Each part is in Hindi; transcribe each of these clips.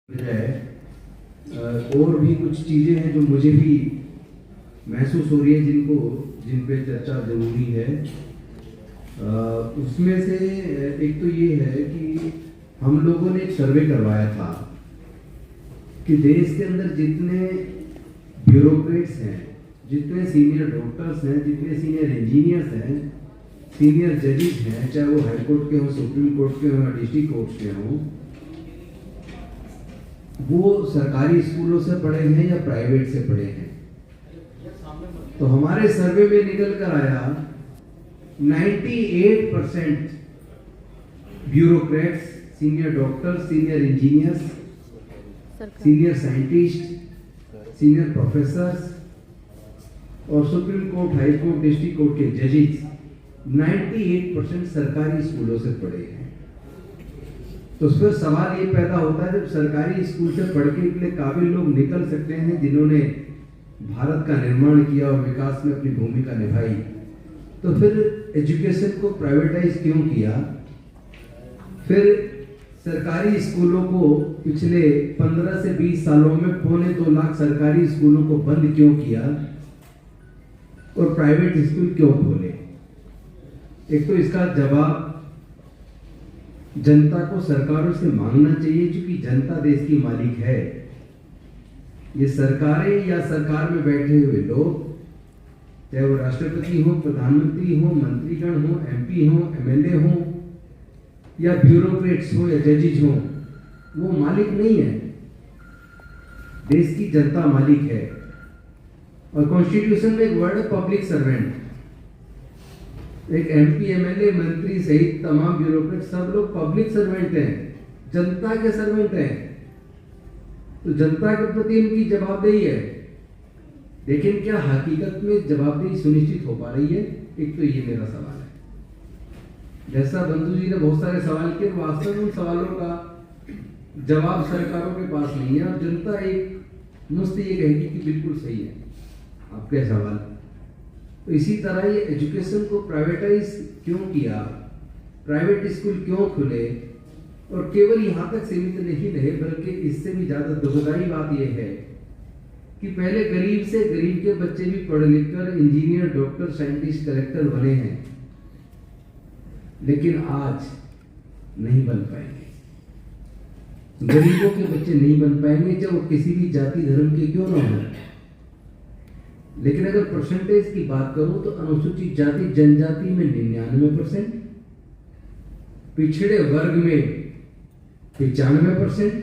है और भी कुछ चीज़ें हैं जो मुझे भी महसूस हो रही है जिन पे चर्चा जरूरी है। उसमें से एक तो ये है कि हम लोगों ने एक सर्वे करवाया था कि देश के अंदर जितने ब्यूरोक्रेट्स हैं, जितने सीनियर डॉक्टर्स हैं, जितने सीनियर इंजीनियर्स हैं, सीनियर जजेस हैं, चाहे वो हाई कोर्ट के हों, सुप्रीम कोर्ट के हों, डिस्ट्रिक्ट कोर्ट के हों, वो सरकारी स्कूलों से पढ़े हैं या प्राइवेट से पढ़े हैं। तो हमारे सर्वे में निकल कर आया 98% bureaucrats, senior doctors, senior engineers, senior scientist, senior professors और supreme court, high court, district court के जजेस 98% सरकारी स्कूलों से पढ़े हैं। तो उस पर सवाल ये पैदा होता है, जब सरकारी स्कूल से पढ़ के इतने काबिल लोग निकल सकते हैं जिन्होंने भारत का निर्माण किया और विकास में अपनी भूमिका निभाई, तो फिर एजुकेशन को प्राइवेटाइज क्यों किया? फिर सरकारी स्कूलों को पिछले 15 से 20 सालों में 2.25 लाख सरकारी स्कूलों को बंद क्यों किया और प्राइवेट स्कूल क्यों खोले? एक तो इसका जवाब जनता को सरकारों से मांगना चाहिए, क्योंकि जनता देश की मालिक है। ये सरकारें या सरकार में बैठे हुए लोग, चाहे वो राष्ट्रपति हो, प्रधानमंत्री हो, मंत्रीगण हो, एमपी हो, एमएलए हो या ब्यूरोक्रेट्स हो या जजेस हो, वो मालिक नहीं है। देश की जनता मालिक है। और कॉन्स्टिट्यूशन में एक वर्ड है पब्लिक सर्वेंट। एक एमपी, एमएलए, मंत्री सहित तमाम ब्यूरोक्रेट सब लोग पब्लिक सर्वेंट हैं, जनता के सर्वेंट हैं। तो जनता के प्रति इनकी जवाबदेही है। लेकिन क्या हकीकत में जवाबदेही सुनिश्चित हो पा रही है? एक तो ये मेरा सवाल है। जैसा बंधु जी ने बहुत सारे सवाल किए, वास्तव में उन सवालों का जवाब सरकारों के पास नहीं है और जनता एक मुफ्त ये कहेगी कि बिल्कुल सही है आपके सवाल। तो इसी तरह ये एजुकेशन को प्राइवेटाइज क्यों किया, प्राइवेट स्कूल क्यों खुले, और केवल यहाँ तक सीमित नहीं रहे, बल्कि इससे भी ज्यादा दुखदाई बात यह है कि पहले गरीब से गरीब के बच्चे भी पढ़ लिख कर इंजीनियर, डॉक्टर, साइंटिस्ट, कलेक्टर बने हैं, लेकिन आज नहीं बन पाएंगे। गरीबों के बच्चे नहीं बन पाएंगे, चाहे वो किसी भी जाति धर्म के क्यों ना हो। लेकिन अगर परसेंटेज की बात करूं तो अनुसूचित जाति जनजाति में 99%, पिछड़े वर्ग में 95%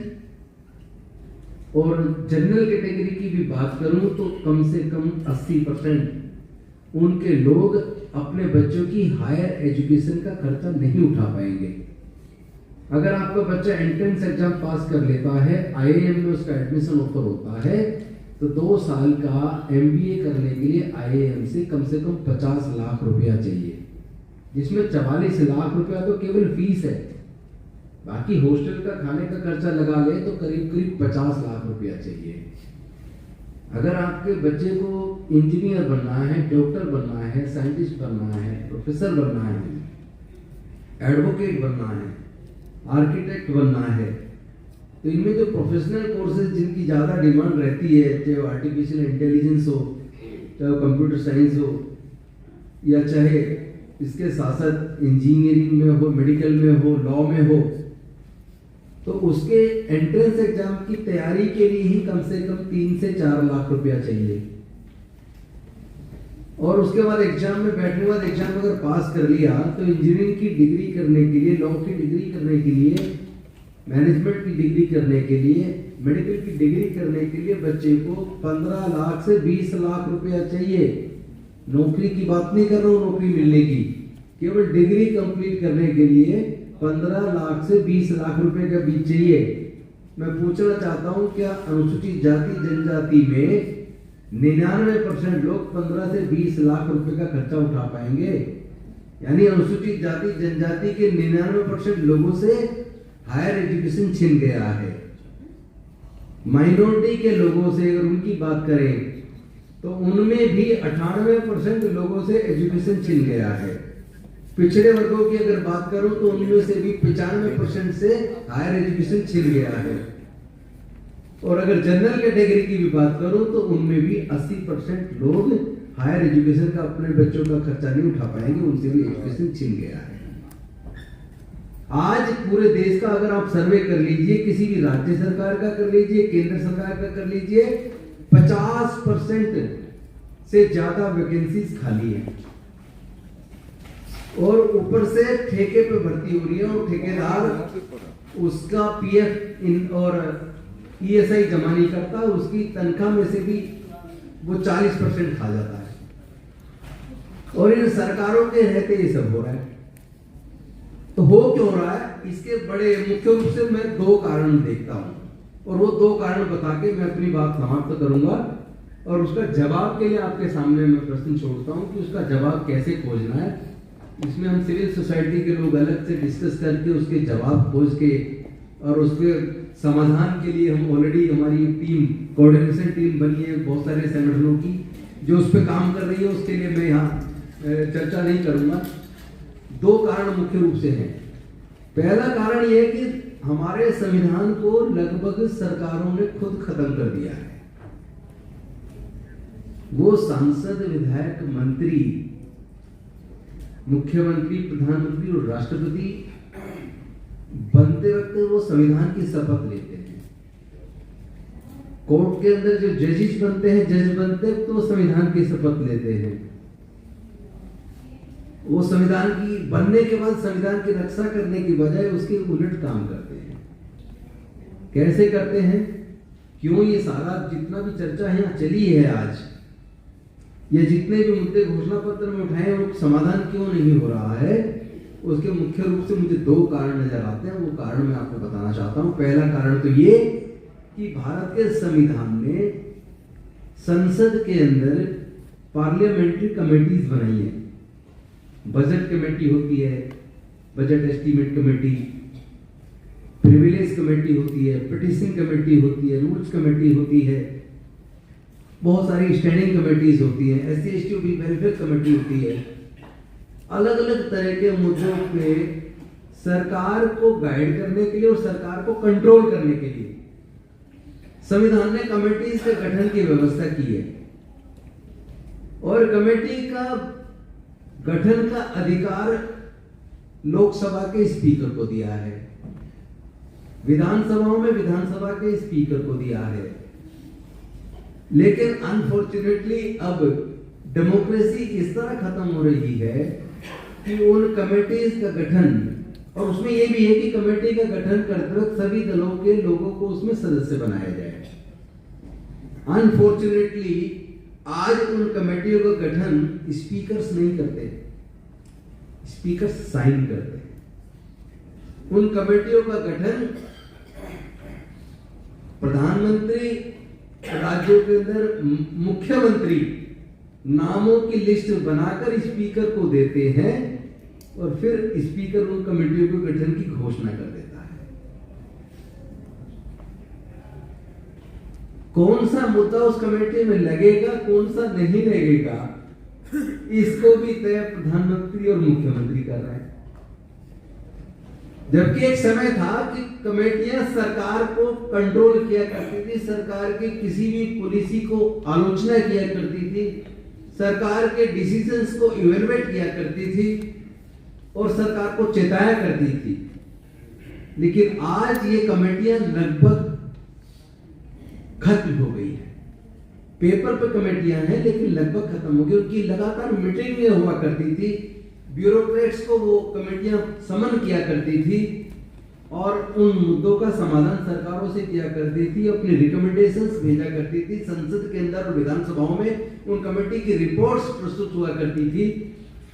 और जनरल कैटेगरी की भी बात करूं तो कम से कम 80% उनके लोग अपने बच्चों की हायर एजुकेशन का खर्चा नहीं उठा पाएंगे। अगर आपका बच्चा एंट्रेंस एग्जाम पास कर लेता है, आईआईएम में उसका एडमिशन ऑफर होता है, तो 2 साल का एमबीए करने के लिए आईआईएम से कम 50 लाख रुपया चाहिए, जिसमें 44 लाख रुपया तो केवल फीस है। बाकी हॉस्टल का खाने का खर्चा लगा ले तो करीब 50 लाख रुपया चाहिए। अगर आपके बच्चे को इंजीनियर बनना है, डॉक्टर बनना है, साइंटिस्ट बनना है, प्रोफेसर बनना है, एडवोकेट बनना है, आर्किटेक्ट बनना है, तो इनमें जो प्रोफेशनल कोर्सेज जिनकी ज़्यादा डिमांड रहती है, चाहे वो आर्टिफिशियल इंटेलिजेंस हो, चाहे वो कंप्यूटर साइंस हो, या चाहे इसके साथ साथ इंजीनियरिंग में हो, मेडिकल में हो, लॉ में हो, तो उसके एंट्रेंस एग्जाम की तैयारी के लिए ही कम से कम 3 से 4 लाख रुपया चाहिए। और उसके बाद एग्जाम में बैठने के बाद एग्जाम अगर पास कर लिया तो इंजीनियरिंग की डिग्री करने के लिए, लॉ की डिग्री करने के लिए, मैनेजमेंट की डिग्री करने के लिए, मेडिकल की डिग्री करने के लिए बच्चे को 15 लाख से 20 लाख रुपया चाहिए। नौकरी की बात नहीं कर रहा हूँ, नौकरी मिलने की, केवल डिग्री कंप्लीट करने के लिए 15 लाख से 20 लाख रुपए का बीच चाहिए। मैं पूछना चाहता हूँ, क्या अनुसूचित जाति जनजाति में 99% लोग 15 से 20 लाख रुपए का खर्चा उठा पाएंगे? यानी अनुसूचित जाति जनजाति के 99% लोगों से हायर एजुकेशन छिन गया है। माइनॉरिटी के लोगों से अगर उनकी बात करें तो उनमें भी 98% लोगों से एजुकेशन छिन गया है। पिछड़े वर्गों की अगर बात करूं तो उनमें से भी 95% से हायर एजुकेशन छिन गया है। और अगर जनरल कैटेगरी की भी बात करूं तो उनमें भी 80% लोग हायर एजुकेशन का अपने बच्चों का खर्चा नहीं उठा पाएंगे, उनसे भी एजुकेशन छिन गया है। आज पूरे देश का अगर आप सर्वे कर लीजिए, किसी भी राज्य सरकार का कर लीजिए, केंद्र सरकार का कर लीजिए, 50% से ज्यादा वैकेंसीज खाली है और ऊपर से ठेके पे भर्ती हो रही है और ठेकेदार उसका पीएफ इन और ईएसआई जमा नहीं करता, उसकी तनख्वाह में से भी वो 40% खा जाता है। और इन सरकारों के रहते ये सब हो रहा है। तो हो क्यों रहा है? इसके बड़े मुख्य रूप से मैं 2 कारण देखता हूं और वो 2 कारण बता के मैं अपनी बात समाप्त करूंगा और उसका जवाब के लिए आपके सामने मैं प्रश्न छोड़ता हूं कि उसका जवाब कैसे खोजना है। इसमें हम सिविल सोसाइटी के लोग अलग से डिस्कस करके उसके जवाब खोज के और उसके समाधान के लिए हम ऑलरेडी हमारी टीम, कोऑर्डिनेशन टीम बनी है बहुत सारे संगठनों की जो उस पर काम कर रही है, उसके लिए मैं यहाँ चर्चा नहीं करूंगा। 2 कारण मुख्य रूप से हैं। पहला कारण यह है कि हमारे संविधान को लगभग सरकारों ने खुद खत्म कर दिया है। वो सांसद, विधायक, मंत्री, मुख्यमंत्री, प्रधानमंत्री और राष्ट्रपति बनते वक्त वो संविधान की शपथ लेते हैं। कोर्ट के अंदर जो जजेस बनते हैं, जज बनते तो वो संविधान की शपथ लेते हैं। वो संविधान की बनने के बाद संविधान की रक्षा करने की बजाय उसके उलट काम करते हैं। कैसे करते हैं? क्यों ये सारा जितना भी चर्चा यहाँ चली है आज, ये जितने भी मुद्दे घोषणा पत्र में उठाए वो समाधान क्यों नहीं हो रहा है, उसके मुख्य रूप से मुझे 2 कारण नजर आते हैं। वो कारण मैं आपको बताना चाहता हूं। पहला कारण तो ये कि भारत के संविधान ने संसद के अंदर पार्लियामेंट्री कमेटीज बनाई है। बजट कमेटी होती है, budget estimate committee, privilege committee होती है, पिटिशन कमेटी होती है, रूल्स कमेटी होती है, बहुत सारी स्टैंडिंग कमेटीज होती हैं, SC/ST वेलफेयर कमेटी होती है। अलग अलग तरह के मुद्दों पे सरकार को गाइड करने के लिए और सरकार को कंट्रोल करने के लिए संविधान ने कमेटीज के गठन की व्यवस्था की है और कमेटी का गठन का अधिकार लोकसभा के स्पीकर को दिया है, विधानसभाओं में विधानसभा के स्पीकर को दिया है। लेकिन अनफॉर्चुनेटली अब डेमोक्रेसी इस तरह खत्म हो रही है कि उन कमेटीज का गठन, और उसमें यह भी है कि कमेटी का गठन करते वक्त सभी दलों के लोगों को उसमें सदस्य बनाया जाए। अनफॉर्चुनेटली आज उन कमेटियों का गठन स्पीकर्स नहीं करते, स्पीकर्स साइन करते हैं। उन कमेटियों का गठन प्रधानमंत्री, राज्यों के अंदर मुख्यमंत्री नामों की लिस्ट बनाकर स्पीकर को देते हैं और फिर स्पीकर उन कमेटियों के गठन की घोषणा कर देता है। कौन सा मुद्दा उस कमेटी में लगेगा, कौन सा नहीं लगेगा, इसको भी तय प्रधानमंत्री और मुख्यमंत्री कर रहे हैं। जबकि एक समय था कि कमेटियां सरकार को कंट्रोल किया करती थी, सरकार की किसी भी पॉलिसी को आलोचना किया करती थी, सरकार के डिसीजंस को इवेलुएट किया करती थी और सरकार को चेताया करती थी। लेकिन आज ये कमेटियां लगभग खत्म हो गई है। पेपर पे कमेटियां हैं लेकिन लगभग खत्म हो गई। उनकी लगातार मीटिंगें हुआ करती थी, ब्यूरोक्रेट्स को वो कमेटियां समन किया करती थी और उन मुद्दों का समाधान सरकारों से किया करती थी, अपनी रिकमेंडेशंस भेजा करती थी। संसद के अंदर और विधानसभाओं में उन कमेटी की रिपोर्ट्स प्रस्तुत हुआ करती थी।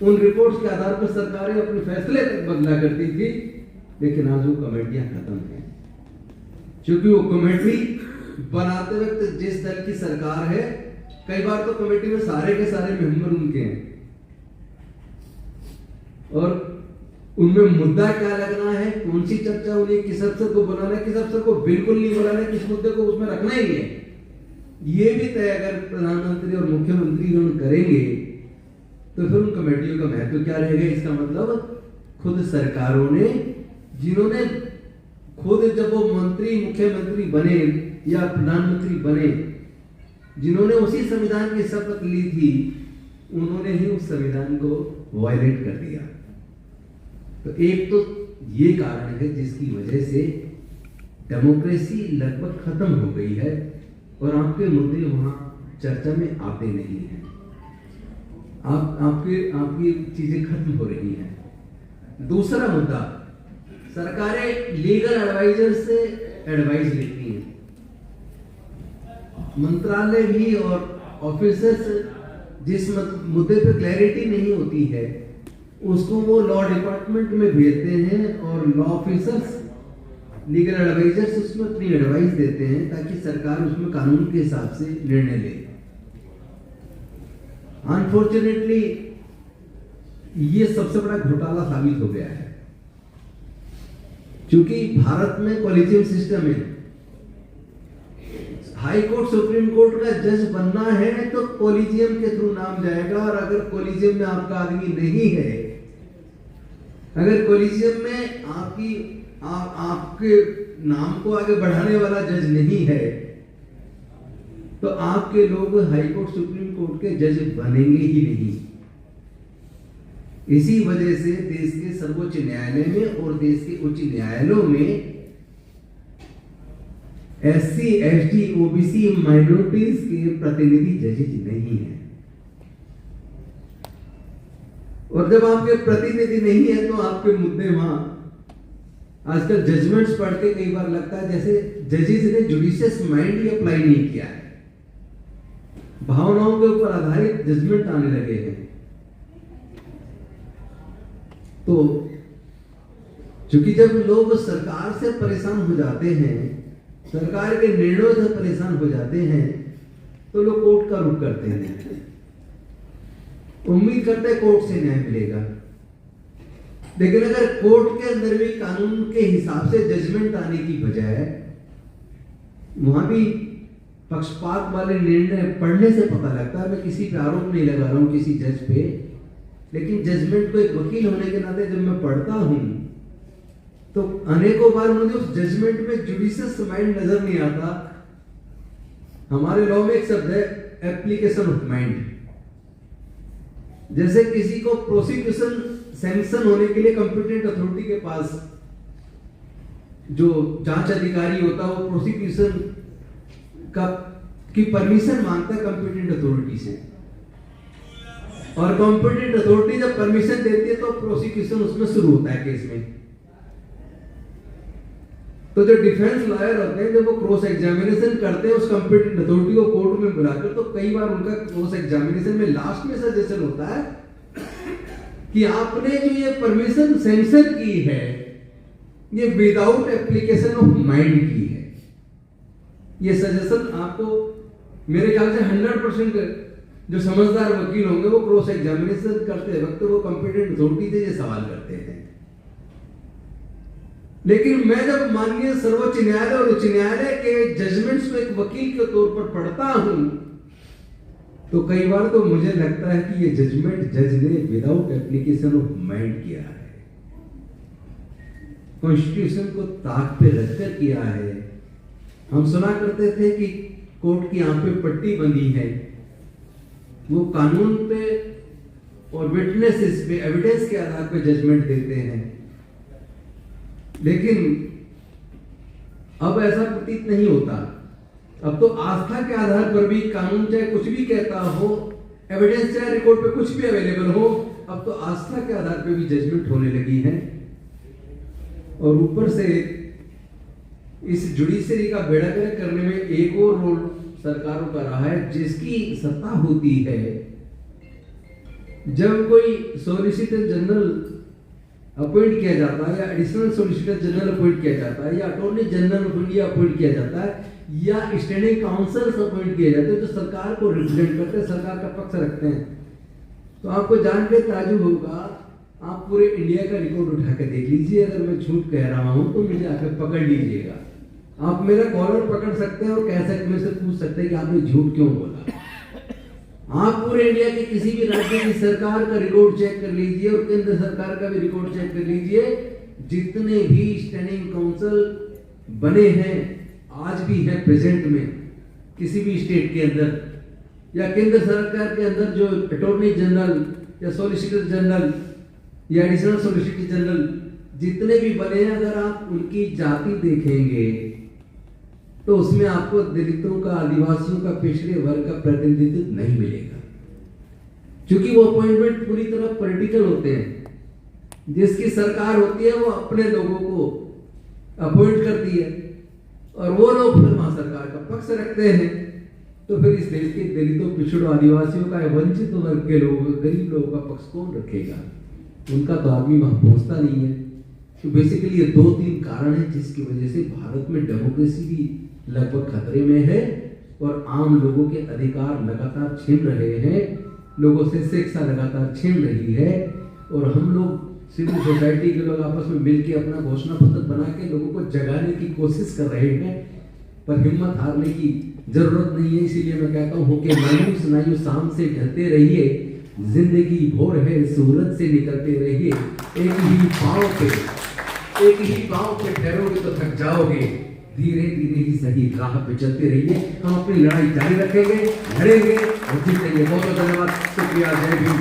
उन रिपोर्ट्स के आधार पर सरकारें अपने फैसले तक बदला करती थी। लेकिन आज वो कमेटियां खत्म हैं, क्योंकि वो कमेटी बनाते वक्त जिस दल की सरकार है, कई बार तो कमेटी में सारे के सारे मेंबर उनके हैं और उनमें मुद्दा क्या लगना है, कौन सी चर्चा होनी है, किस अफसर को बुलाना है, किस अफसर को बिल्कुल नहीं बुलाना है, किस मुद्दे को उसमें रखना ही है, ये भी तय अगर प्रधानमंत्री और मुख्यमंत्री करेंगे तो फिर उन कमेटियों का महत्व क्या रहेगा। इसका मतलब खुद सरकारों ने, जिन्होंने खुद जब वो मंत्री, मुख्यमंत्री बने या प्रधानमंत्री बने, जिन्होंने उसी संविधान की शपथ ली थी, उन्होंने ही उस संविधान को वायलेट कर दिया। तो एक तो ये कारण है जिसकी वजह से डेमोक्रेसी लगभग खत्म हो गई है और आपके मुद्दे वहां चर्चा में आते नहीं हैं। आपकी चीजें खत्म हो रही हैं। दूसरा मुद्दा, सरकारें लीगल एडवाइजर से एडवाइस लेती हैं। मंत्रालय भी और ऑफिसर्स जिस मुद्दे पे क्लैरिटी नहीं होती है उसको वो लॉ डिपार्टमेंट में भेजते हैं और लॉ ऑफिसर्स, लीगल एडवाइजर्स उसमें अपनी एडवाइस देते हैं ताकि सरकार उसमें कानून के हिसाब से निर्णय ले। अनफॉर्चुनेटली ये सबसे बड़ा घोटाला साबित हो गया है, क्योंकि भारत में कॉलेजियम सिस्टम है। हाई कोर्ट, सुप्रीम कोर्ट का जज बनना है तो कॉलेजियम के थ्रू नाम जाएगा, और अगर कॉलेजियम में आपका आदमी नहीं है, अगर कॉलेजियम में आपके नाम को आगे बढ़ाने वाला जज नहीं है, तो आपके लोग हाई कोर्ट, सुप्रीम कोर्ट के जज बनेंगे ही नहीं। इसी वजह से देश के सर्वोच्च न्यायालय में और देश के उच्च न्यायालयों में SC, ST, OBC, माइनॉरिटीज के प्रतिनिधि जजेज नहीं है। और जब आपके प्रतिनिधि नहीं है तो आपके मुद्दे वहां, आजकल जजमेंट्स पढ़ के कई बार लगता है जैसे जजेस ने जुडिशियस माइंड ही अप्लाई नहीं किया है, भावनाओं के ऊपर आधारित जजमेंट आने लगे हैं। तो क्योंकि जब लोग सरकार से परेशान हो जाते हैं, सरकार के निर्णयों से परेशान हो जाते हैं, तो लोग कोर्ट का रुख करते हैं, उम्मीद करते हैं कोर्ट से न्याय मिलेगा। लेकिन अगर कोर्ट के अंदर भी कानून के हिसाब से जजमेंट आने की बजाय वहां भी पक्षपात वाले निर्णय पढ़ने से पता लगता है, मैं किसी पे आरोप नहीं लगा रहा हूं किसी जज पे, लेकिन जजमेंट को एक वकील होने के नाते जब मैं पढ़ता हूं तो अनेकों बार मुझे उस जजमेंट में जुडिशियस माइंड नजर नहीं आता। हमारे लॉ में एक शब्द है एप्लीकेशन ऑफ माइंड। जैसे किसी को प्रोसिक्यूशन सैंक्शन होने के लिए कंपिटेंट अथॉरिटी के पास जो जांच अधिकारी होता है वो प्रोसिक्यूशन की परमिशन मांगता है कंपिटेंट अथॉरिटी से, और कंपिटेंट अथॉरिटी जब परमिशन देती है तो प्रोसिक्यूशन उसमें शुरू होता है केस में। तो जो डिफेंस लॉयर होते हैं जब वो क्रॉस एग्जामिनेशन करते हैं उस कंपिटेंट अथॉरिटी को कोर्ट में बुलाकर, तो कई बार उनका क्रॉस एग्जामिनेशन में लास्ट में सजेशन होता है कि आपने जो ये परमिशन सैंक्शन की है ये विदाउट एप्लीकेशन ऑफ माइंड की है। ये सजेशन आपको मेरे ख्याल से 100% जो समझदार वकील होंगे वो क्रॉस एग्जामिनेशन करते वक्त वो कंपिटेंट अथॉरिटी से ये सवाल करते हैं। लेकिन मैं जब माननीय सर्वोच्च न्यायालय और उच्च न्यायालय के जजमेंट्स को एक वकील के तौर पर पढ़ता हूं तो कई बार तो मुझे लगता है कि ये जजमेंट जज ने विदाउट एप्लीकेशन ऑफ माइंड किया है, कॉन्स्टिट्यूशन को ताक पे रखकर किया है। हम सुना करते थे कि कोर्ट की आंख पे पट्टी बंधी है, वो कानून पे और विटनेसेस पे, एविडेंस के आधार पे जजमेंट देते हैं। लेकिन अब ऐसा प्रतीत नहीं होता। अब तो आस्था के आधार पर भी कानून चाहे कुछ भी कहता हो, एविडेंस चाहे रिकॉर्ड पे कुछ भी अवेलेबल हो, अब तो आस्था के आधार पे भी जजमेंट होने लगी है। और ऊपर से इस जुडिशरी का बेड़ा गर्क करने में एक और रोल सरकारों का रहा है, जिसकी सत्ता होती है जब कोई सॉलिसिटर जनरल अपॉइंट किया जाता है या एडिशनल सॉलिसिटर जनरल अपॉइंट किया जाता है या attorney general of India appoint किया जाता है या स्टैंडिंग काउंसिल अपॉइंट किए जाते हैं जो सरकार को रिप्रेजेंट करते हैं, सरकार का पक्ष रखते हैं। तो आपको जान के ताजुब होगा, आप पूरे इंडिया का रिकॉर्ड उठा के देख लीजिए, अगर मैं झूठ कह रहा हूं तो मुझे आकर पकड़ लीजिएगा। आप मेरा कॉलर पकड़ सकते हैं और कह सकते, मेरे से पूछ सकते हैं कि आपने झूठ क्यों बोला। आप पूरे इंडिया के किसी भी राज्य की सरकार का रिकॉर्ड चेक कर लीजिए और केंद्र सरकार का भी रिकॉर्ड चेक कर लीजिए, जितने भी स्टैंडिंग काउंसिल बने हैं, आज भी हैं प्रेजेंट में, किसी भी स्टेट के अंदर या केंद्र सरकार के अंदर जो अटॉर्नी जनरल या सॉलिसिटर जनरल या एडिशनल सॉलिसिटर जनरल जितने भी बने हैं, अगर आप उनकी जाति देखेंगे तो उसमें आपको दलितों का, आदिवासियों का, पिछड़े वर्ग का प्रतिनिधित्व नहीं मिलेगा, क्योंकि वो अपॉइंटमेंट पूरी तरह पॉलिटिकल होते हैं। जिसकी सरकार होती है वो अपने लोगों को अपॉइंट करती है और वो लोग फिर वहां सरकार का पक्ष रखते हैं। तो फिर इस देश के दलितों, पिछड़ों, आदिवासियों का, वंचित वर्ग के लोगों, गरीब लोगों का पक्ष कौन रखेगा? उनका तो आदमी वहां पहुंचता नहीं है। तो बेसिकली ये 2-3 कारण हैं जिसकी वजह से भारत में डेमोक्रेसी भी लगभग खतरे में है और आम लोगों के अधिकार लगातार छीन रहे हैं, लोगों से शिक्षा लगातार छीन रही है। और हम लोग सिविल सोसाइटी के लोग आपस में मिलकर अपना घोषणा पत्र बना के लोगों को जगाने की कोशिश कर रहे हैं, पर हिम्मत हारने की जरूरत नहीं है। इसीलिए मैं कहता हूँ कि मायूस नायूस शाम से ढलते रहिए, जिंदगी भोर है सूरज से निकलते रहिए, एक ही पाँव पे ठहरोगे तो थक जाओगे, धीरे धीरे ही सही राह पे चलते रहिए। हम अपनी लड़ाई जारी रखेंगे, लड़ेंगे और जीतेंगे। बहुत बहुत धन्यवाद, शुक्रिया, जय भीम।